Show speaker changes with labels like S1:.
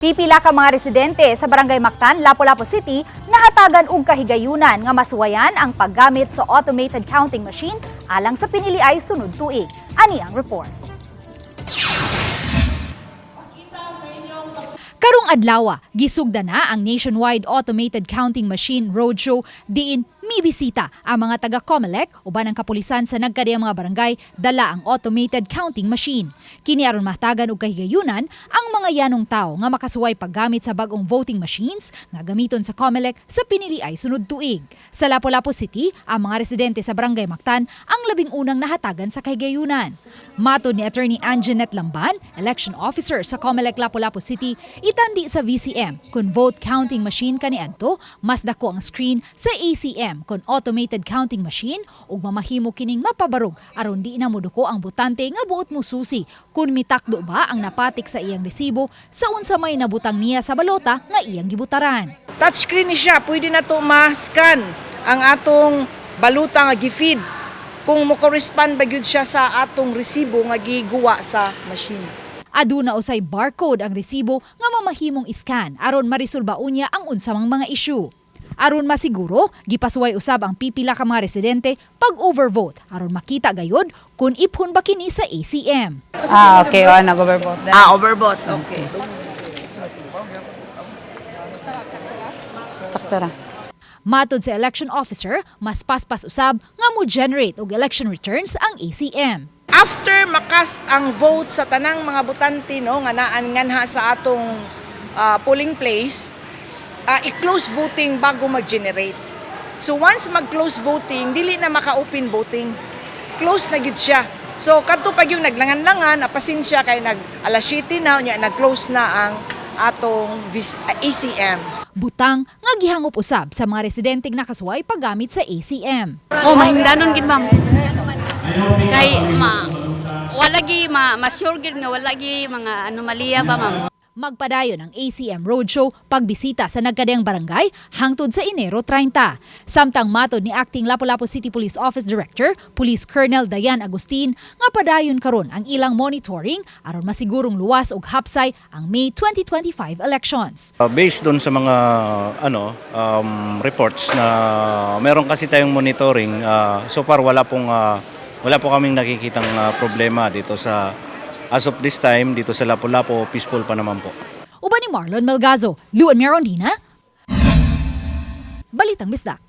S1: Pipila ka mga residente sa Barangay Mactan, Lapu-Lapu City, nahatagan og kahigayunan nga masuwayan ang paggamit sa automated counting machine alang sa piniliay sunod tuig. Ani ang report. Karong adlaw, gisugda na ang nationwide automated counting machine roadshow diin mibisita ang mga taga-COMELEC uban ang kapulisan sa nagkadiyang mga barangay dala ang automated counting machine. Kini aron mahatagan og kahigayunan ang mga yanong tao nga makasuway paggamit sa bag-ong voting machines nga gamiton sa COMELEC sa piniliay sunod tuig. Sa Lapu-Lapu City, ang mga residente sa Barangay Mactan ang labing unang nahatagan sa kahigayunan. Matod ni Attorney Anjanette Lamban, election officer sa COMELEC Lapu-Lapu City, itandi sa VCM kung vote counting machine kaniadto, mas dako ang screen sa ACM kung automated counting machine ug mamahimo kining mapabarog aron di na moduko ang botante nga buot mo susi kung mitakdo ba ang napatik sa iyang resibo sa unsa may nabutang niya sa balota nga iyang gibutaran.
S2: Touchscreen ni siya, pwede na to ma-scan ang atong baluta nga gi-feed kung mo-correspond ba gyud siya sa atong resibo nga giguwa sa machine.
S1: Aduna usay barcode ang resibo nga mamahimong iskan aron marisolba unya ang unsamang mga issue. Aron masiguro, gipasuway usab ang pipila ka mga residente pag overvote aron makita gayod kung iphon ba kini sa ACM.
S3: Okay. Nag-overvote.
S2: Overvote. Okay.
S3: Sakto ra.
S1: Matod sa election officer, mas paspas usab nga mo generate og election returns ang ACM.
S2: After makast ang vote sa tanang mga botante no nga naan nganha sa atong polling place, i-close voting bago mag-generate. So once mag-close voting, dili na maka-open voting. Close na gyud siya. So kadto pag yung naglangan-langan, pasensya kay alas 7 na nya nag-close na ang atong ACM.
S1: Butang nga gihangop usab sa mga residenteng nakasuway paggamit sa ACM.
S4: Mahingdanon gid ma'am. Kay wala gi ma-sure gid nga wala gi mga anomalya ba ma'am.
S1: Magpadayon ang ACM Roadshow pagbisita sa nagkadiyang barangay hangtod sa Enero 30. Samtang matod ni Acting Lapu-Lapu City Police Office Director, Police Colonel Dayan Agustin, nga padayon karon ang ilang monitoring aron masigurong luwas og hapsay ang May 2025 elections.
S5: Based doon sa mga reports na meron kasi tayong monitoring, so far wala po kaming nakikitang problema dito sa as of this time, dito sa Lapu-Lapu, peaceful pa naman po.
S1: Uban ni Marlon Melgazo, Luan Mirondina, Balitang Bisdak.